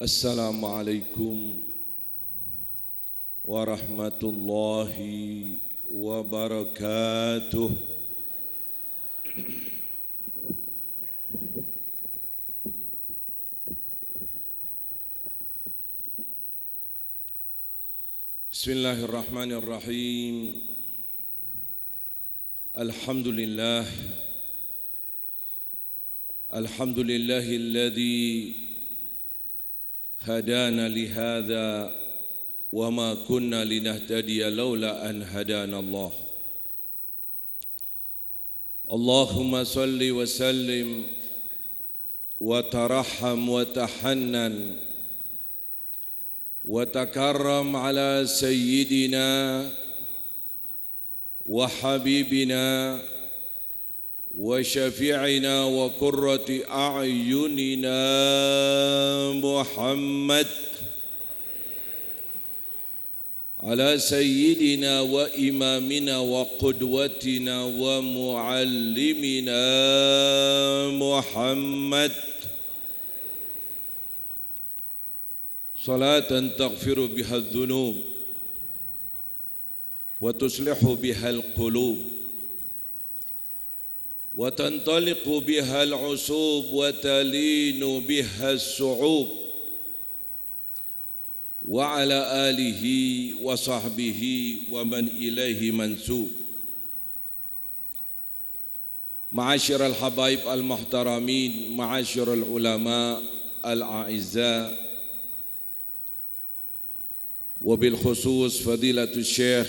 Assalamualaikum warahmatullahi wabarakatuh. Bismillahirrahmanirrahim. Alhamdulillah. Alhamdulillahilladzi hadana lihada wa ma kunna linahtadiya laula an hadana Allah. Allahumma salli wa sallim wa tarahham wa tahannan wa takarram ala sayyidina wa habibina wa syafi'ina wa qurrati a'yunina Muhammad ala sayyidina wa imamina wa qudwatina wa muallimina Muhammad salatan taghfiru biha adh-dhunub wa tuslihu biha al-qulub wa tantaliqu biha al-usub wa talinu biha as-su'ub wa ala alihi wa sahbihi wa man ilaihi mansub. Ma'asyiral habaib al-muhtaramin, ma'asyiral ulama al-a'izza, wa bil khusus fadilatul syekh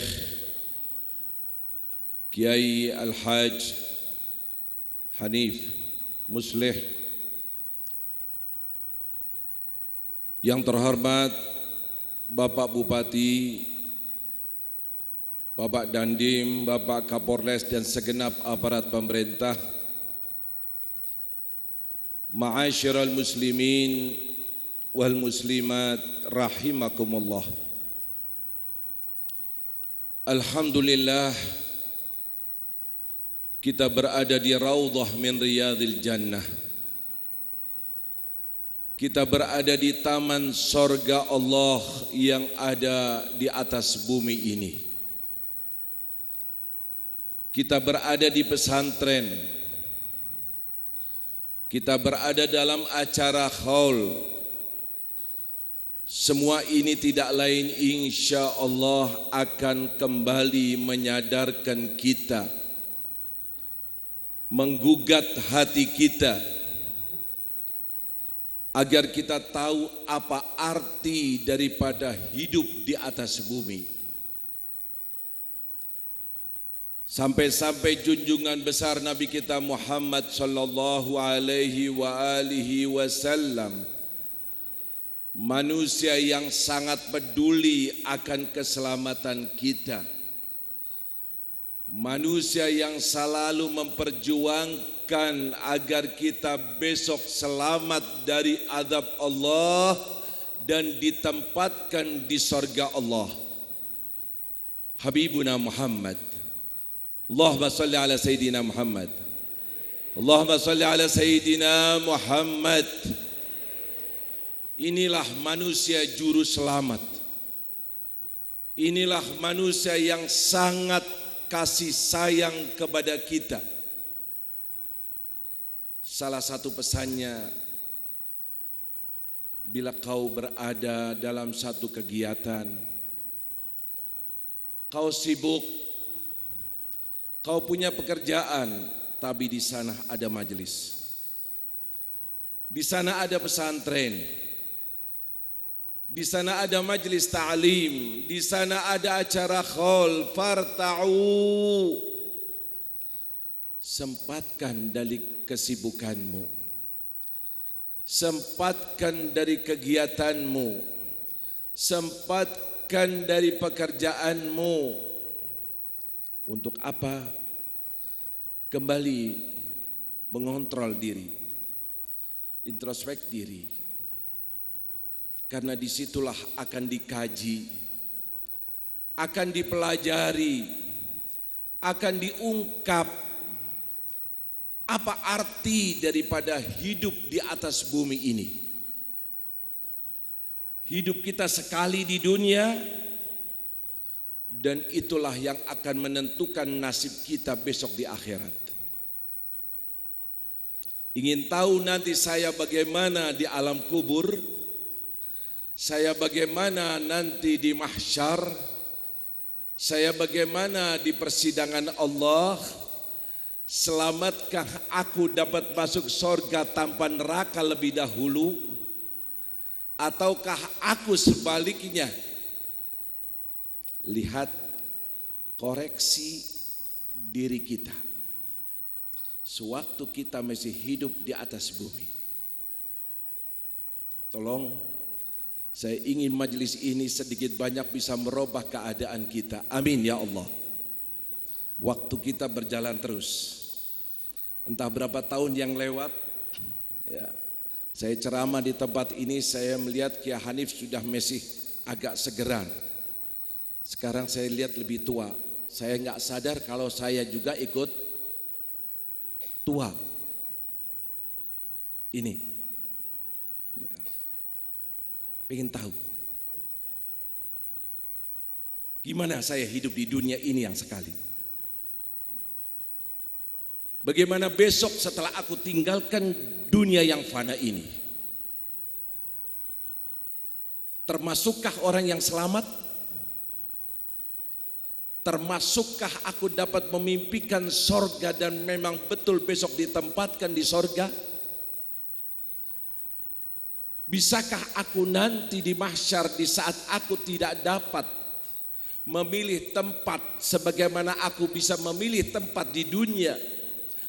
Kiai Al-Hajj Hanif Muslih, yang terhormat Bapak Bupati, Bapak Dandim, Bapak Kapolres dan segenap aparat pemerintah, ma'asyiral muslimin wal muslimat rahimakumullah. Alhamdulillah, kita berada di raudhah min riyadil jannah. Kita berada di taman sorga Allah yang ada di atas bumi ini. Kita berada di pesantren. Kita berada dalam acara haul. Semua ini tidak lain insya Allah akan kembali menyadarkan kita, menggugat hati kita, agar kita tahu apa arti daripada hidup di atas bumi. Sampai-sampai junjungan besar Nabi kita Muhammad sallallahu alaihi wasallam, manusia yang sangat peduli akan keselamatan kita, manusia yang selalu memperjuangkan agar kita besok selamat dari azab Allah dan ditempatkan di surga Allah. Habibuna Muhammad, Allahumma salli ala Sayyidina Muhammad, Allahumma salli ala Sayyidina Muhammad. Inilah manusia juru selamat. Inilah manusia yang sangat kasih sayang kepada kita. Salah satu pesannya, bila kau berada dalam satu kegiatan, kau sibuk, kau punya pekerjaan, tapi di sana ada majelis, di sana ada pesantren, di sana ada majelis ta'lim, di sana ada acara khaul, farta'u. Sempatkan dari kesibukanmu, sempatkan dari kegiatanmu, sempatkan dari pekerjaanmu. Untuk apa? Kembali mengontrol diri, introspek diri. Karena disitulah akan dikaji, akan dipelajari, akan diungkap apa arti daripada hidup di atas bumi ini. Hidup kita sekali di dunia, dan itulah yang akan menentukan nasib kita besok di akhirat. Ingin tahu nanti saya bagaimana di alam kubur, saya bagaimana nanti di mahsyar, saya bagaimana di persidangan Allah. Selamatkah aku dapat masuk surga tanpa neraka lebih dahulu, ataukah aku sebaliknya? Lihat, koreksi diri kita sewaktu kita masih hidup di atas bumi. Tolong, saya ingin majelis ini sedikit banyak bisa merubah keadaan kita. Amin ya Allah. Waktu kita berjalan terus. Entah berapa tahun yang lewat, ya, saya ceramah di tempat ini, saya melihat Kiai Hanif sudah masih agak segeran. Sekarang saya lihat lebih tua. Saya nggak sadar kalau saya juga ikut tua. Ini, ya. Pengen tahu gimana saya hidup di dunia ini yang sekali. Bagaimana besok setelah aku tinggalkan dunia yang fana ini? Termasukkah orang yang selamat? Termasukkah aku dapat memimpikan sorga dan memang betul besok ditempatkan di sorga? Bisakah aku nanti di mahsyar di saat aku tidak dapat memilih tempat sebagaimana aku bisa memilih tempat di dunia,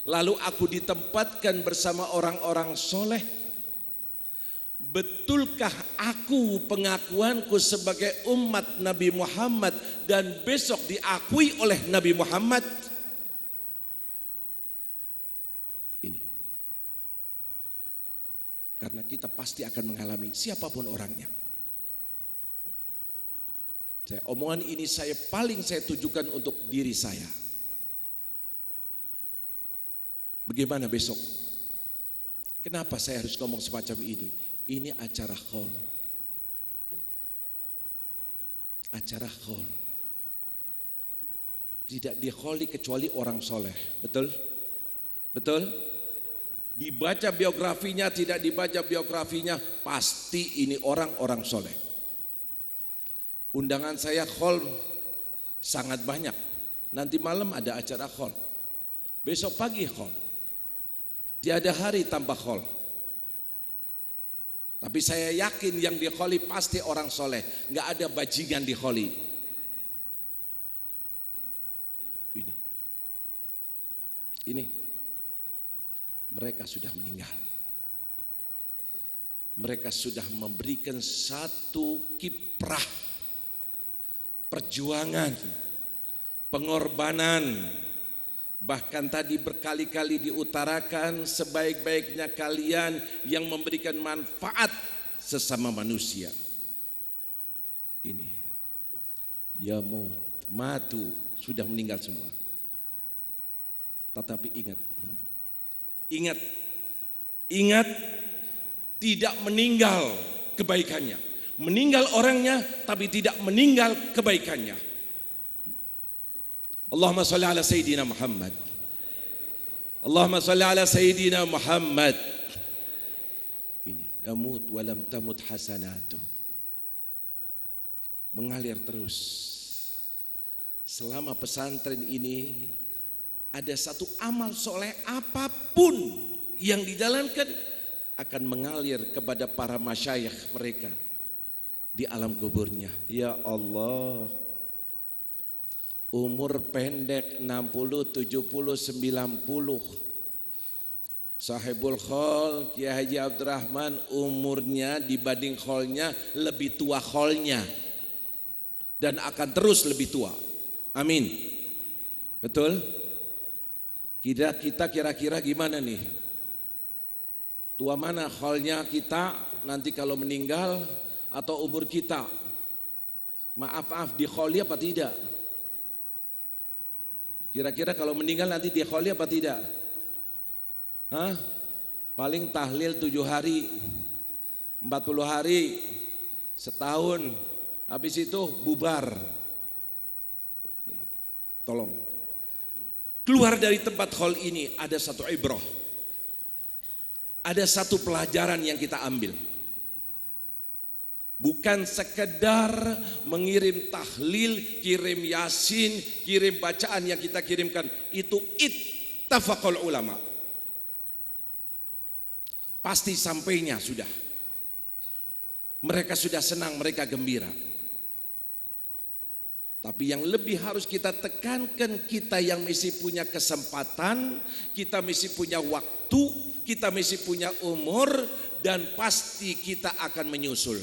lalu aku ditempatkan bersama orang-orang soleh? Betulkah aku pengakuanku sebagai umat Nabi Muhammad dan besok diakui oleh Nabi Muhammad? Ini. Karena kita pasti akan mengalami siapapun orangnya. Omongan ini saya tujukan untuk diri saya. Bagaimana besok? Kenapa saya harus ngomong semacam ini? Ini acara khol. Acara khol. Tidak dikholi kecuali orang soleh. Betul? Betul? Dibaca biografinya, tidak dibaca biografinya, pasti ini orang-orang soleh. Undangan saya khol sangat banyak. Nanti malam ada acara khol. Besok pagi khol. Tiada hari tanpa khol. Tapi saya yakin yang dikholi pasti orang soleh. Nggak ada bajingan dikholi. Ini. Mereka sudah meninggal. Mereka sudah memberikan satu kiprah perjuangan, pengorbanan. Bahkan tadi berkali-kali diutarakan, sebaik-baiknya kalian yang memberikan manfaat sesama manusia. Ini yamut, matu, sudah meninggal semua. Tetapi ingat, tidak meninggal kebaikannya. Meninggal orangnya tapi tidak meninggal kebaikannya. Allahumma salli ala Sayyidina Muhammad. Allahumma salli ala Sayyidina Muhammad. Ini yamut walam tamut hasanatu. Mengalir terus. Selama pesantren ini ada satu amal soleh apapun yang dijalankan akan mengalir kepada para masyayikh mereka di alam kuburnya. Ya Allah, umur pendek 60, 70, 90. Sahibul Khol Kiai Haji Abdurrahman umurnya dibanding kholnya lebih tua kholnya dan akan terus lebih tua. Amin. Betul? Kita kira-kira gimana nih? Tua mana kholnya kita nanti kalau meninggal atau umur kita? Maaf di kholi apa tidak? Kira-kira kalau meninggal nanti dia kholi apa tidak? Hah? Paling tahlil 7 hari, 40 hari, setahun, habis itu bubar. Nih, tolong. Keluar dari tempat hall ini ada satu ibrah. Ada satu pelajaran yang kita ambil. Bukan sekedar mengirim tahlil, kirim yasin, kirim bacaan yang kita kirimkan. Itu ittafaqul ulama. Pasti sampainya sudah. Mereka sudah senang, mereka gembira. Tapi yang lebih harus kita tekankan, kita yang mesti punya kesempatan, kita mesti punya waktu, kita mesti punya umur, dan pasti kita akan menyusul.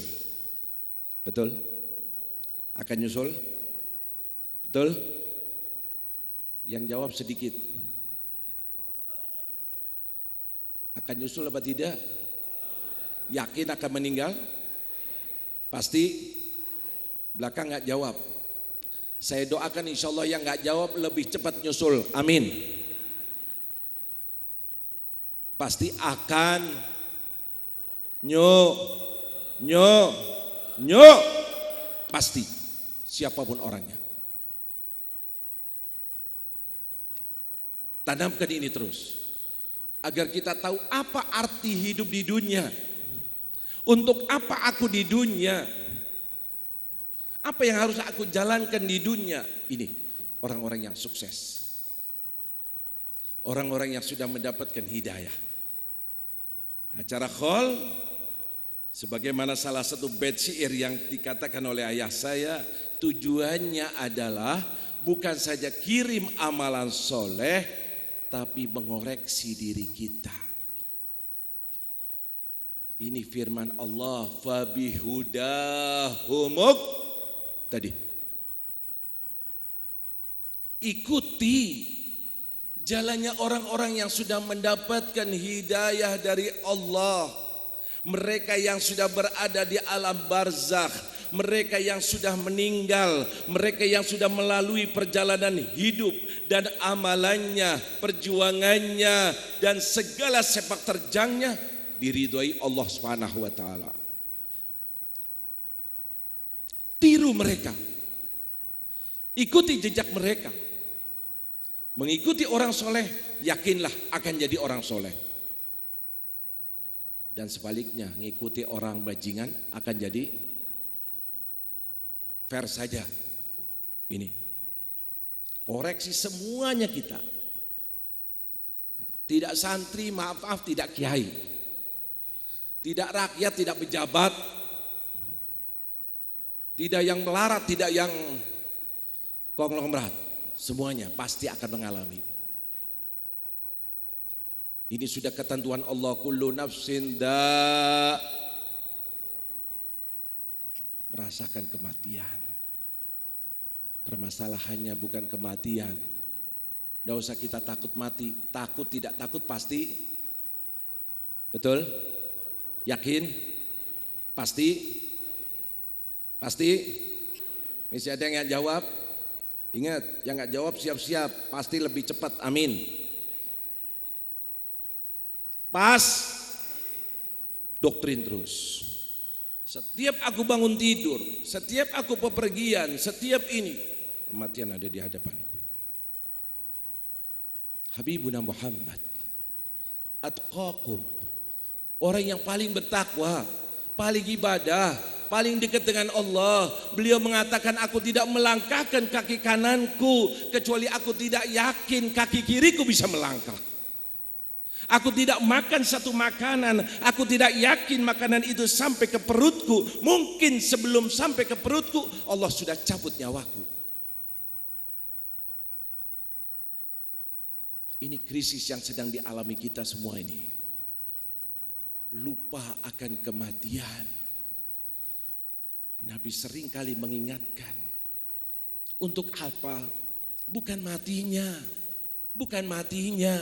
Betul? Akan nyusul? Betul? Yang jawab sedikit. Akan nyusul apa tidak? Yakin akan meninggal? Pasti? Belakang gak jawab. Saya doakan insya Allah yang gak jawab lebih cepat nyusul. Amin. Pasti akan pasti, siapapun orangnya. Tanamkan ini terus, agar kita tahu apa arti hidup di dunia. Untuk apa aku di dunia? Apa yang harus aku jalankan di dunia? Ini orang-orang yang sukses, orang-orang yang sudah mendapatkan hidayah. Acara khol, sebagaimana salah satu bait syair yang dikatakan oleh ayah saya, tujuannya adalah bukan saja kirim amalan soleh, tapi mengoreksi diri kita. Ini firman Allah, fabihudahumuk tadi. Ikuti jalannya orang-orang yang sudah mendapatkan hidayah dari Allah. Mereka yang sudah berada di alam barzakh, mereka yang sudah meninggal, mereka yang sudah melalui perjalanan hidup dan amalannya, perjuangannya dan segala sepak terjangnya diridhoi Allah Subhanahu wa taala. Tiru mereka. Ikuti jejak mereka. Mengikuti orang soleh, yakinlah akan jadi orang soleh. Dan sebaliknya, mengikuti orang bajingan akan jadi fair saja. Ini koreksi semuanya kita. Tidak santri, maaf, tidak kiai. Tidak rakyat, tidak pejabat. Tidak yang melarat, tidak yang konglomerat. Semuanya pasti akan mengalami. Ini sudah ketentuan Allah, kullu nafsin merasakan kematian. Permasalahannya bukan kematian. Tidak usah kita takut mati. Takut tidak takut pasti. Betul? Yakin? Pasti? Pasti? Masih ada yang jawab? Ingat, yang gak jawab siap-siap. Pasti lebih cepat, amin. Pas, doktrin terus. Setiap aku bangun tidur, setiap aku bepergian, setiap ini, kematian ada di hadapanku. Habibuna Muhammad, atqakum, orang yang paling bertakwa, paling ibadah, paling dekat dengan Allah. Beliau mengatakan, aku tidak melangkahkan kaki kananku kecuali aku tidak yakin kaki kiriku bisa melangkah. Aku tidak makan satu makanan, aku tidak yakin makanan itu sampai ke perutku. Mungkin sebelum sampai ke perutku, Allah sudah cabut nyawaku. Ini krisis yang sedang dialami kita semua ini. Lupa akan kematian. Nabi sering kali mengingatkan. Untuk apa? Bukan matinya. Bukan matinya.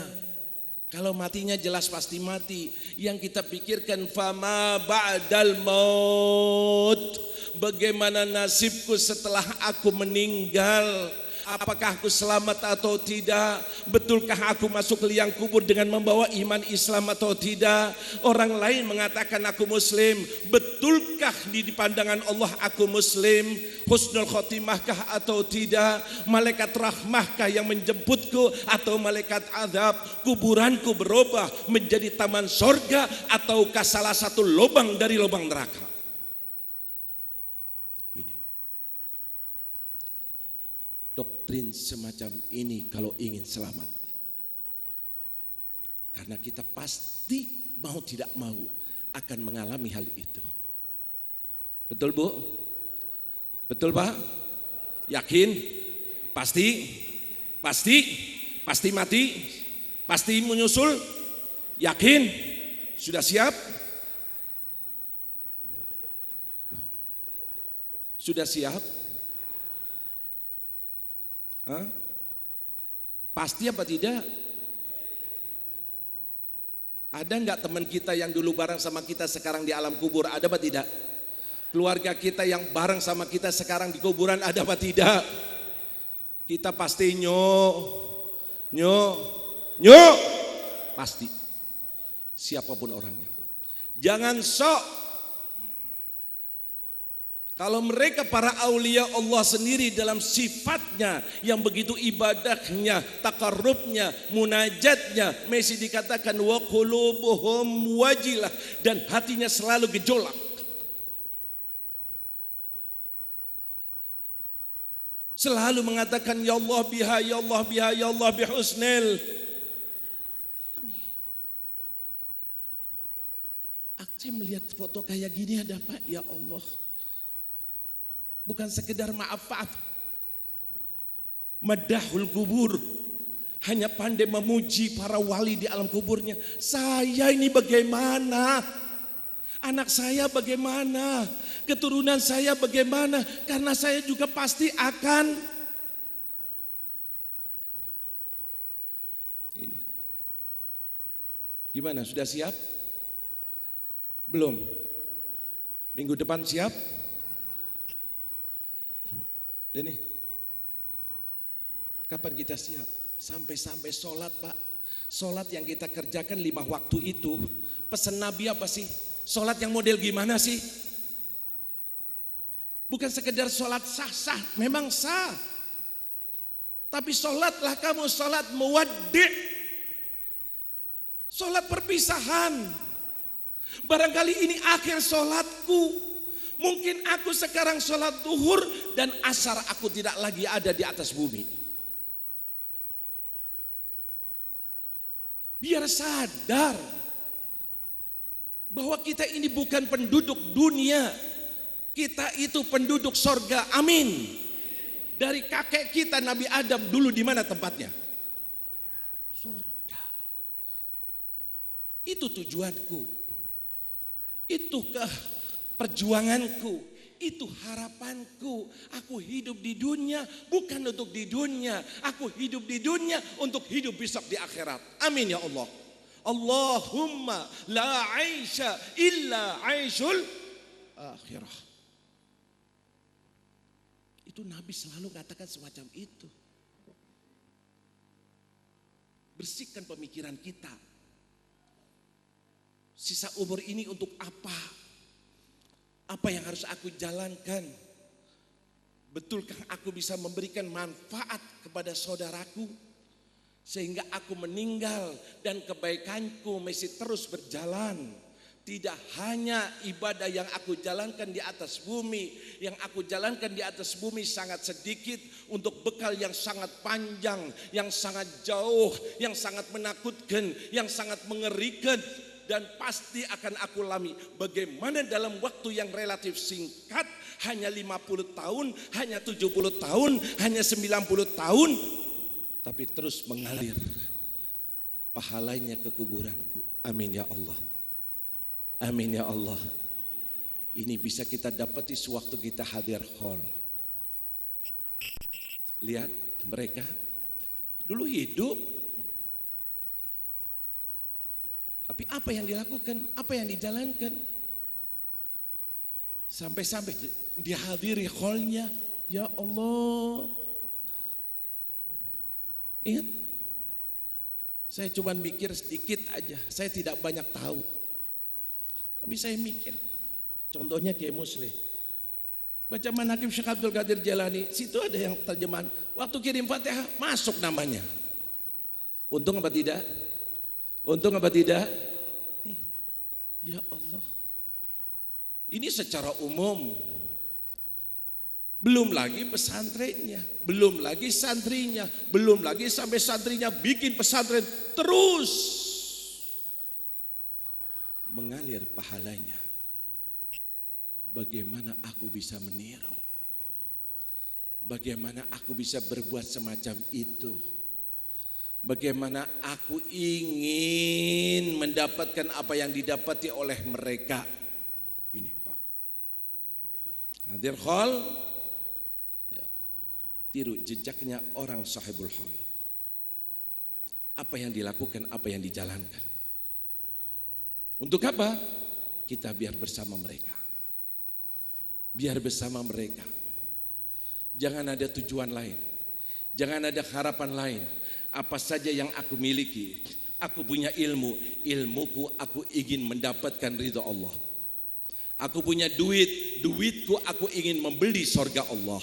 Kalau matinya jelas pasti mati. Yang kita pikirkan fama ba'dal maut. Bagaimana nasibku setelah aku meninggal? apakah aku selamat atau tidak? Betulkah aku masuk ke liang kubur dengan membawa iman Islam atau tidak? Orang lain mengatakan aku muslim, betulkah di pandangan Allah aku muslim? Husnul khotimahkah atau tidak? Malaikat rahmahkah yang menjemputku atau malaikat azab? Kuburanku berubah menjadi taman sorga ataukah salah satu lubang dari lubang neraka? Doktrin semacam ini kalau ingin selamat. Karena kita pasti mau tidak mau akan mengalami hal itu. Betul Bu? Betul Pak? Yakin? Pasti? Pasti? Pasti mati? Pasti menyusul? Yakin? Sudah siap? Sudah siap? Hah? Pasti apa tidak? Ada enggak teman kita yang dulu bareng sama kita sekarang di alam kubur? Ada apa tidak? Keluarga kita yang bareng sama kita sekarang di kuburan ada apa tidak? Kita pasti pasti. Siapapun orangnya. Jangan sok. Kalau mereka para aulia Allah sendiri dalam sifatnya yang begitu ibadahnya, takarrubnya, munajatnya, masih dikatakan wa qulubuhum wajilah, dan hatinya selalu gejolak. Selalu mengatakan ya Allah biha, ya Allah biha, ya Allah bihusnil. Saya melihat foto kayak gini ada apa? Ya Allah. Bukan sekedar maaf, madahul kubur, hanya pandai memuji para wali di alam kuburnya. Saya ini bagaimana? Anak saya bagaimana? Keturunan saya bagaimana? Karena saya juga pasti akan ini. Gimana? Sudah siap? Belum? Minggu depan siap? Ini kapan kita siap? Sampai sholat Pak. Sholat yang kita kerjakan 5 waktu itu, pesan Nabi apa sih? Sholat yang model gimana sih? Bukan sekedar sholat sah-sah, memang sah. Tapi sholatlah kamu sholat muwaddi', sholat perpisahan. Barangkali ini akhir sholatku. Mungkin aku sekarang sholat duhur dan asar aku tidak lagi ada di atas bumi. Biar sadar bahwa kita ini bukan penduduk dunia. Kita itu penduduk sorga. Amin. Dari kakek kita Nabi Adam dulu di mana tempatnya? Sorga. Itu tujuanku. Itu perjuanganku, itu harapanku. Aku hidup di dunia bukan untuk di dunia. Aku hidup di dunia untuk hidup besok di akhirat. Amin ya Allah. Allahumma la aisha illa aishul akhirah. Itu Nabi selalu katakan semacam itu. Bersihkan pemikiran kita. Sisa umur ini untuk apa? Apa yang harus aku jalankan? Betulkah aku bisa memberikan manfaat kepada saudaraku? Sehingga aku meninggal dan kebaikanku masih terus berjalan. Tidak hanya ibadah yang aku jalankan di atas bumi. Yang aku jalankan di atas bumi sangat sedikit untuk bekal yang sangat panjang, yang sangat jauh, yang sangat menakutkan, yang sangat mengerikan. Dan pasti akan aku alami bagaimana dalam waktu yang relatif singkat, hanya 50 tahun, hanya 70 tahun, hanya 90 tahun, tapi terus mengalir pahalanya ke kuburanku. Amin ya Allah. Amin ya Allah. Ini bisa kita dapati sewaktu kita hadir hall. Lihat mereka dulu hidup. Tapi apa yang dilakukan, apa yang dijalankan, sampai-sampai dihadiri hallnya, ya Allah, Ingat, saya cuma mikir sedikit aja, saya tidak banyak tahu. Tapi saya mikir, contohnya Kiai Musleh, baca Manaqib Syekh Abdul Qadir Jailani, situ ada yang terjemahan, waktu kirim Fatihah masuk namanya. Untung apa tidak? Untung apa tidak? Ya Allah, ini secara umum. Belum lagi pesantrennya, belum lagi santrinya, belum lagi sampai santrinya bikin pesantren terus mengalir pahalanya. Bagaimana aku bisa meniru? Bagaimana aku bisa berbuat semacam itu? Bagaimana aku ingin mendapatkan apa yang didapati oleh mereka? Ini Pak hadir khol, tiru jejaknya orang sahibul hal. Apa yang dilakukan, apa yang dijalankan. Untuk apa? Kita biar bersama mereka. Biar bersama mereka. Jangan ada tujuan lain. Jangan ada harapan lain. Apa saja yang aku miliki, aku punya ilmu, ilmuku aku ingin mendapatkan ridha Allah. Aku punya duit, duitku aku ingin membeli surga Allah.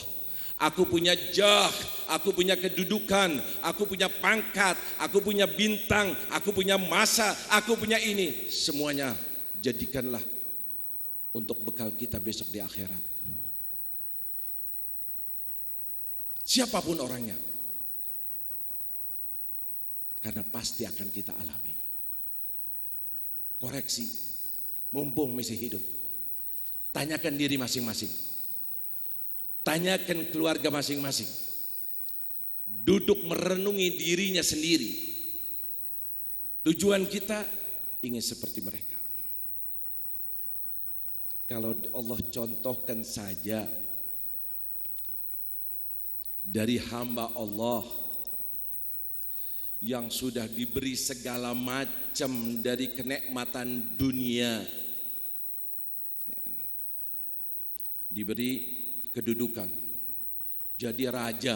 Aku punya jah, aku punya kedudukan, aku punya pangkat, aku punya bintang, aku punya masa, aku punya ini. Semuanya jadikanlah untuk bekal kita besok di akhirat. Siapapun orangnya, karena pasti akan kita alami. Koreksi, mumpung masih hidup. Tanyakan diri masing-masing. Tanyakan keluarga masing-masing. Duduk merenungi dirinya sendiri. Tujuan kita ingin seperti mereka. Kalau Allah contohkan saja dari hamba Allah yang sudah diberi segala macam dari kenikmatan dunia, diberi kedudukan, jadi raja.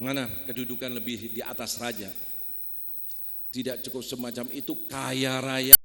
Mana kedudukan lebih di atas raja? Tidak cukup semacam itu, kaya raya.